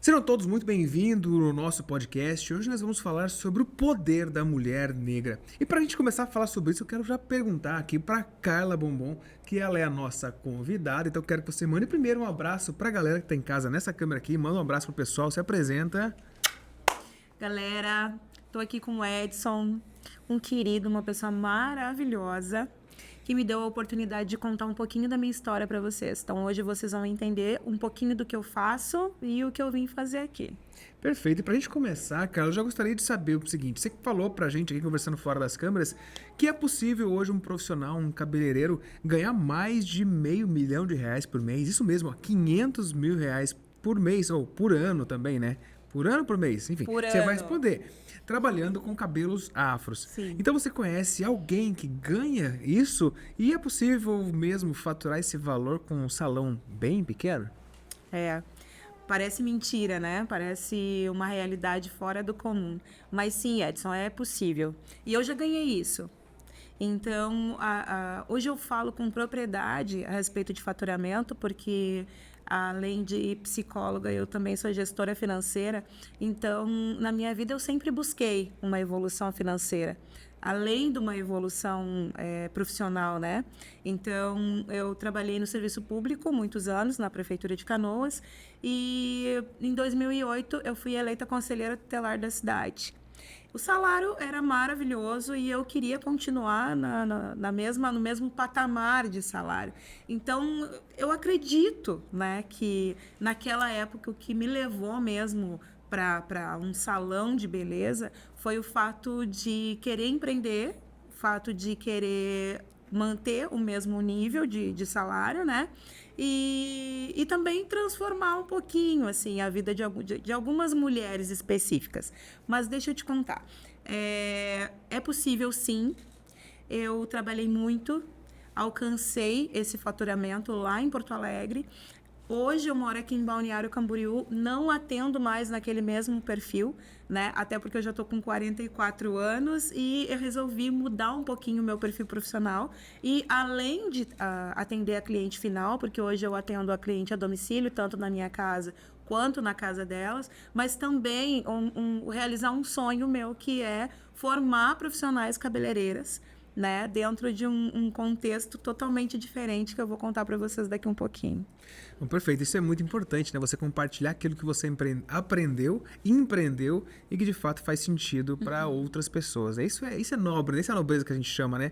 Sejam todos muito bem-vindos no nosso podcast. Hoje nós vamos falar sobre o poder da mulher negra. E para a gente começar a falar sobre isso, eu quero já perguntar aqui para Carla Bombom, que ela é a nossa convidada. Então eu quero que você mande primeiro um abraço para a galera que está em casa nessa câmera aqui. Manda um abraço pro pessoal, se apresenta. Galera, tô aqui com o Edson, um querido, uma pessoa maravilhosa, que me deu a oportunidade de contar um pouquinho da minha história para vocês. Então hoje vocês vão entender um pouquinho do que eu faço e o que eu vim fazer aqui. Perfeito. E pra gente começar, Carla, eu já gostaria de saber o seguinte. Você falou pra gente aqui, conversando fora das câmeras, que é possível hoje um profissional, um cabeleireiro, ganhar mais de R$500 mil por mês. Isso mesmo, ó, R$500 mil por mês, ou por ano também, né? Por ano, por mês, enfim. Por Você vai ano. poder, trabalhando com cabelos afros. Sim. Então você conhece alguém que ganha isso? E é possível mesmo faturar esse valor com um salão bem pequeno? Parece mentira, né? Parece uma realidade fora do comum. Mas sim, Edson, é possível. E eu já ganhei isso. Então, hoje eu falo com propriedade a respeito de faturamento, porque além de psicóloga, eu também sou gestora financeira. Então, na minha vida, eu sempre busquei uma evolução financeira, além de uma evolução profissional, né? Então, eu trabalhei no serviço público muitos anos, na Prefeitura de Canoas, e em 2008 eu fui eleita conselheira tutelar da cidade. O salário era maravilhoso e eu queria continuar no mesmo patamar de salário. Então, eu acredito, né, que naquela época o que me levou mesmo para um salão de beleza foi o fato de querer empreender, o fato de querer manter o mesmo nível de salário, né? E também transformar um pouquinho assim a vida de algumas mulheres específicas. Mas deixa eu te contar, é possível sim. Eu trabalhei muito, alcancei esse faturamento lá em Porto Alegre. Hoje eu moro aqui em Balneário Camboriú, não atendo mais naquele mesmo perfil, né? Até porque eu já estou com 44 anos e eu resolvi mudar um pouquinho o meu perfil profissional. E além de atender a cliente final, porque hoje eu atendo a cliente a domicílio, tanto na minha casa quanto na casa delas, mas também realizar um sonho meu, que é formar profissionais cabeleireiras, né, dentro de um contexto totalmente diferente que eu vou contar para vocês daqui um pouquinho. Bom, perfeito, isso é muito importante, né? Você compartilhar aquilo que você aprendeu, empreendeu e que de fato faz sentido para outras pessoas. Isso é nobre, essa é a nobreza que a gente chama, né?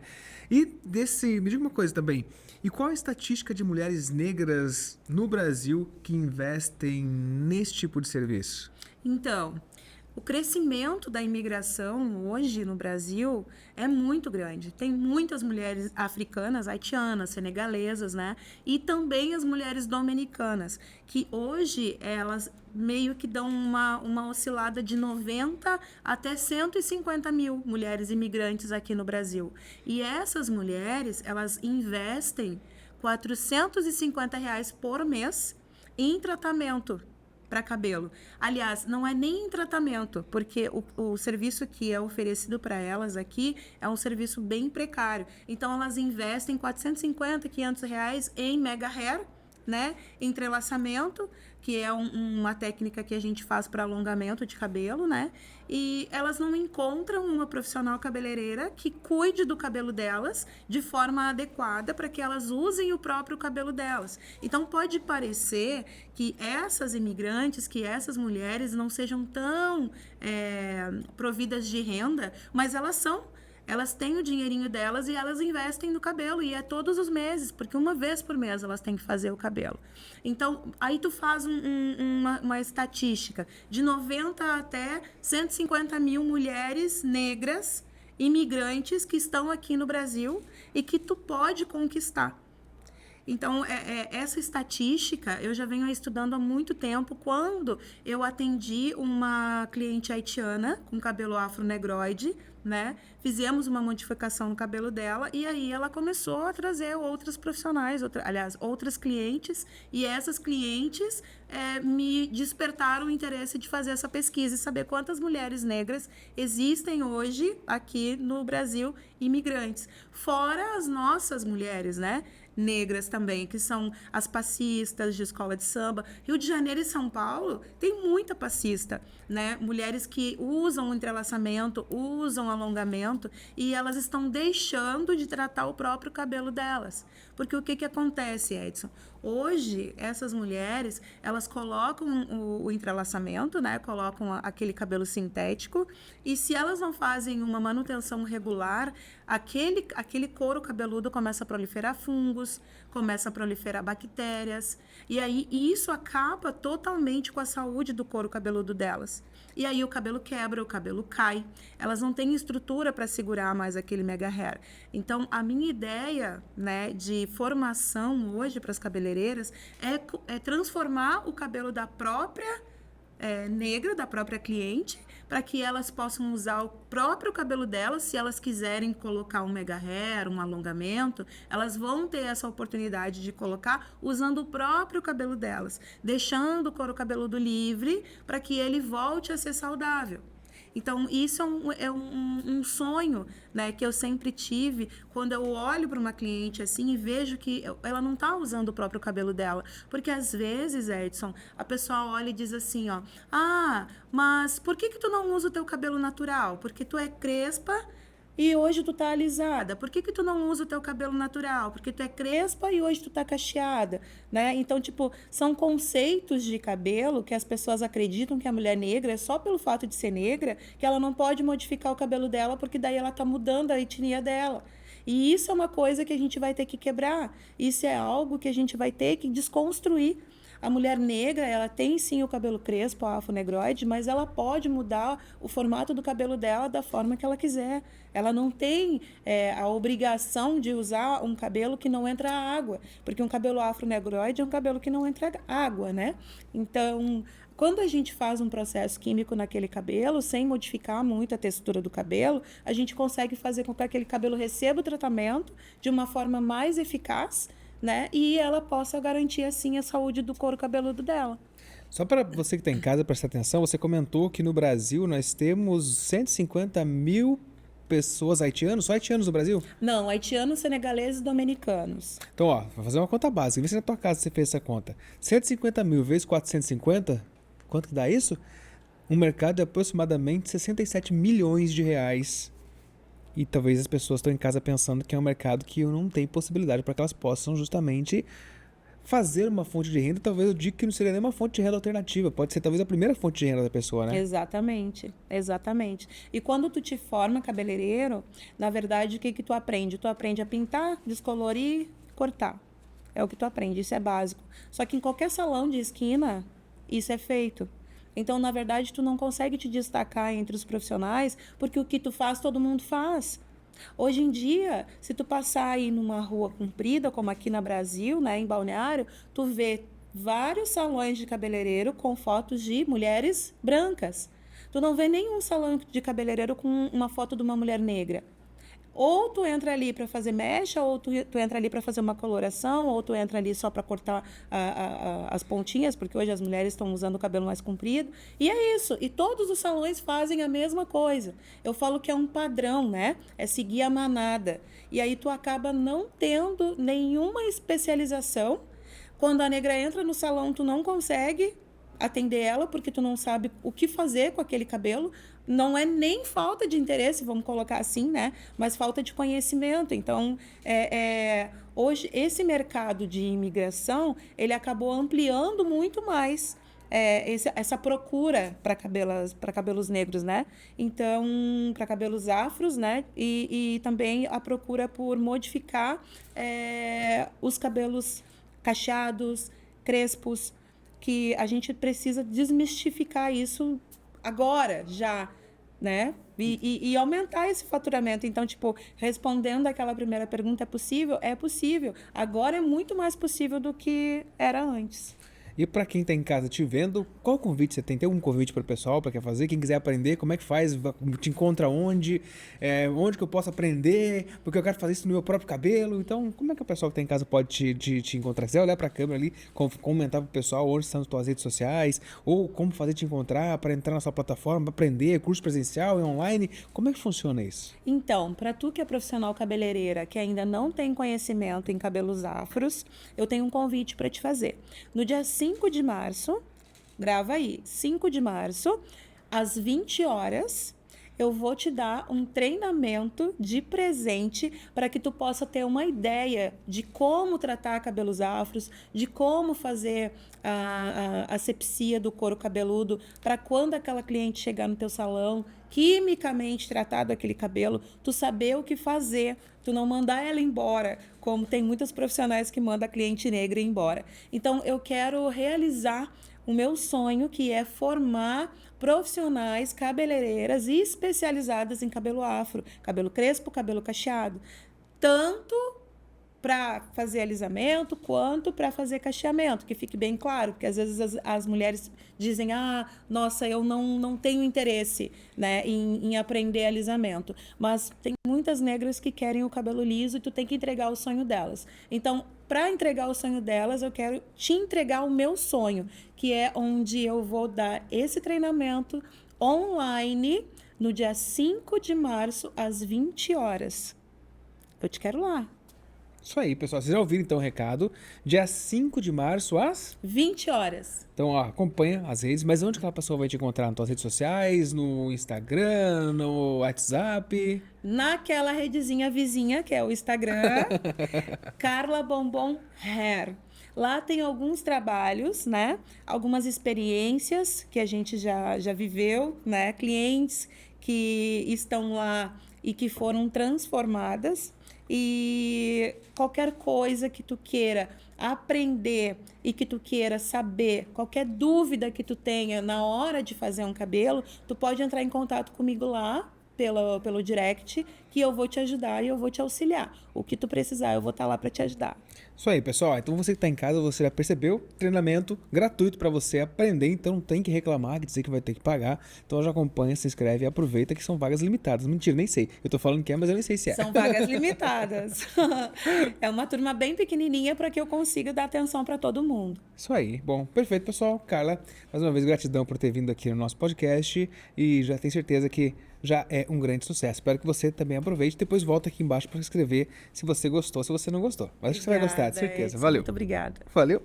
E me diga uma coisa também, e qual a estatística de mulheres negras no Brasil que investem nesse tipo de serviço? Então, o crescimento da imigração hoje no Brasil é muito grande. Tem muitas mulheres africanas, haitianas, senegalesas, né? E também as mulheres dominicanas, que hoje elas meio que dão uma oscilada de 90 até 150 mil mulheres imigrantes aqui no Brasil. E essas mulheres, elas investem R$450 por mês em tratamento para cabelo. Aliás, não é nem em tratamento, porque o serviço que é oferecido para elas aqui é um serviço bem precário. Então, elas investem R$450, R$500 em mega hair, né? Entrelaçamento, que é uma técnica que a gente faz para alongamento de cabelo, né? E elas não encontram uma profissional cabeleireira que cuide do cabelo delas de forma adequada para que elas usem o próprio cabelo delas. Então, pode parecer que essas imigrantes, que essas mulheres não sejam tão providas de renda, mas elas são. Elas têm o dinheirinho delas e elas investem no cabelo, e é todos os meses, porque uma vez por mês elas têm que fazer o cabelo. Então, aí tu faz uma estatística de 90 até 150 mil mulheres negras, imigrantes, que estão aqui no Brasil e que tu pode conquistar. Então, essa estatística eu já venho estudando há muito tempo, quando eu atendi uma cliente haitiana com cabelo afro-negroide, né? Fizemos uma modificação no cabelo dela e aí ela começou a trazer outras profissionais, outras clientes, e essas clientes me despertaram o interesse de fazer essa pesquisa e saber quantas mulheres negras existem hoje aqui no Brasil, imigrantes. Fora as nossas mulheres, né? negras também, que são as passistas de escola de samba. Rio de Janeiro e São Paulo tem muita passista, né? Mulheres que usam o entrelaçamento, usam alongamento, e elas estão deixando de tratar o próprio cabelo delas. Porque o que acontece, Edson? Hoje, essas mulheres, elas colocam o entrelaçamento, né? Colocam aquele cabelo sintético, e se elas não fazem uma manutenção regular, aquele couro cabeludo começa a proliferar fungos, começa a proliferar bactérias, e aí isso acaba totalmente com a saúde do couro cabeludo delas. E aí o cabelo quebra, o cabelo cai. Elas não têm estrutura para segurar mais aquele mega hair. Então, a minha ideia, né, de formação hoje para as cabeleireiras é transformar o cabelo da própria negra, da própria cliente, para que elas possam usar o próprio cabelo delas. Se elas quiserem colocar um mega hair, um alongamento, elas vão ter essa oportunidade de colocar usando o próprio cabelo delas, deixando o couro cabeludo livre para que ele volte a ser saudável. Então, isso é um sonho, né, que eu sempre tive quando eu olho para uma cliente assim e vejo que ela não está usando o próprio cabelo dela. Porque, às vezes, Edson, a pessoa olha e diz assim, ó, mas por que tu não usa o teu cabelo natural? Porque tu é crespa e hoje tu tá alisada. Por que tu não usa o teu cabelo natural? Porque tu é crespa e hoje tu tá cacheada, né? Então, tipo, são conceitos de cabelo que as pessoas acreditam que a mulher negra é só pelo fato de ser negra, que ela não pode modificar o cabelo dela, porque daí ela tá mudando a etnia dela. E isso é uma coisa que a gente vai ter que quebrar. Isso é algo que a gente vai ter que desconstruir. A mulher negra, ela tem sim o cabelo crespo, a afronegroide, mas ela pode mudar o formato do cabelo dela da forma que ela quiser. Ela não tem a obrigação de usar um cabelo que não entra água, porque um cabelo afronegroide é um cabelo que não entra água, né? Então, quando a gente faz um processo químico naquele cabelo, sem modificar muito a textura do cabelo, a gente consegue fazer com que aquele cabelo receba o tratamento de uma forma mais eficaz, né? E ela possa garantir, assim, a saúde do couro cabeludo dela. Só para você que está em casa prestar atenção, você comentou que no Brasil nós temos 150 mil pessoas haitianos, só haitianos no Brasil? Não, haitianos, senegaleses e dominicanos. Então, ó, vou fazer uma conta básica. Vê se na tua casa você fez essa conta. 150 mil vezes 450, quanto que dá isso? Um mercado de aproximadamente 67 milhões de reais. E talvez as pessoas estão em casa pensando que é um mercado que não tem possibilidade para que elas possam justamente fazer uma fonte de renda. Talvez eu diga que não seria nem uma fonte de renda alternativa. Pode ser talvez a primeira fonte de renda da pessoa, né? Exatamente, exatamente. E quando tu te forma cabeleireiro, na verdade, o que tu aprende? Tu aprende a pintar, descolorir, cortar. É o que tu aprende, isso é básico. Só que em qualquer salão de esquina, isso é feito. Então, na verdade, tu não consegue te destacar entre os profissionais, porque o que tu faz, todo mundo faz. Hoje em dia, se tu passar aí numa rua comprida, como aqui no Brasil, né, em Balneário, tu vê vários salões de cabeleireiro com fotos de mulheres brancas. Tu não vê nenhum salão de cabeleireiro com uma foto de uma mulher negra. Ou tu entra ali para fazer mecha, ou tu entra ali para fazer uma coloração, ou tu entra ali só para cortar as pontinhas, porque hoje as mulheres estão usando o cabelo mais comprido. E é isso. E todos os salões fazem a mesma coisa. Eu falo que é um padrão, né? É seguir a manada. E aí tu acaba não tendo nenhuma especialização. Quando a negra entra no salão, tu não consegue atender ela, porque tu não sabe o que fazer com aquele cabelo. Não é nem falta de interesse, vamos colocar assim, né? Mas falta de conhecimento. Então, hoje, esse mercado de imigração, ele acabou ampliando muito mais essa procura para cabelos negros, né? Então, para cabelos afros, né? E também a procura por modificar os cabelos cacheados, crespos, que a gente precisa desmistificar isso agora, já, né? E aumentar esse faturamento. Então, tipo, respondendo aquela primeira pergunta, é possível? É possível. Agora é muito mais possível do que era antes. E para quem tá em casa te vendo, qual convite você tem? Tem algum convite para o pessoal, para quer fazer? Quem quiser aprender, como é que faz? Te encontra onde? Onde que eu posso aprender? Porque eu quero fazer isso no meu próprio cabelo. Então, como é que o pessoal que tá em casa pode te encontrar? Se quiser olhar para a câmera ali, comentar pro pessoal onde estão as tuas redes sociais, ou como fazer te encontrar para entrar na sua plataforma, para aprender, curso presencial e online. Como é que funciona isso? Então, para tu que é profissional cabeleireira, que ainda não tem conhecimento em cabelos afros, eu tenho um convite para te fazer. No dia 5 de março, grava aí, 5 de março, às 20 horas, eu vou te dar um treinamento de presente para que tu possa ter uma ideia de como tratar cabelos afros, de como fazer a asepsia do couro cabeludo, para quando aquela cliente chegar no teu salão, quimicamente tratado aquele cabelo, tu saber o que fazer, tu não mandar ela embora, como tem muitos profissionais que mandam a cliente negra embora. Então, eu quero realizar o meu sonho, que é formar profissionais cabeleireiras especializadas em cabelo afro, cabelo crespo, cabelo cacheado, tanto para fazer alisamento quanto para fazer cacheamento, que fique bem claro, porque às vezes as mulheres dizem, nossa, eu não tenho interesse, né, em aprender alisamento, mas tem muitas negras que querem o cabelo liso e tu tem que entregar o sonho delas. Então, para entregar o sonho delas, eu quero te entregar o meu sonho, que é onde eu vou dar esse treinamento online no dia 5 de março, às 20 horas. Eu te quero lá. Isso aí, pessoal. Vocês já ouviram então o recado? Dia 5 de março, às 20 horas. Então, ó, acompanha as redes, mas onde que a pessoa vai te encontrar? Nas tuas redes sociais, no Instagram, no WhatsApp? Naquela redezinha vizinha, que é o Instagram, Carla Bombom Hair. Lá tem alguns trabalhos, né? Algumas experiências que a gente já viveu, né? Clientes que estão lá e que foram transformadas. E qualquer coisa que tu queira aprender e que tu queira saber, qualquer dúvida que tu tenha na hora de fazer um cabelo, tu pode entrar em contato comigo lá pelo direct, que eu vou te ajudar e eu vou te auxiliar. O que tu precisar, eu vou estar lá para te ajudar. Isso aí, pessoal. Então você que está em casa, você já percebeu, treinamento gratuito para você aprender, então não tem que reclamar, dizer que vai ter que pagar. Então já acompanha, se inscreve e aproveita que são vagas limitadas. Mentira, nem sei. Eu tô falando que é, mas eu nem sei se é. São vagas limitadas. É uma turma bem pequenininha para que eu consiga dar atenção para todo mundo. Isso aí. Bom, perfeito, pessoal. Carla, mais uma vez, gratidão por ter vindo aqui no nosso podcast e já tenho certeza que já é um grande sucesso. Espero que você também aproveite. Depois volta aqui embaixo para escrever se você gostou, se você não gostou. Mas acho que você vai gostar, de certeza. Edson, Valeu. muito obrigada. Valeu.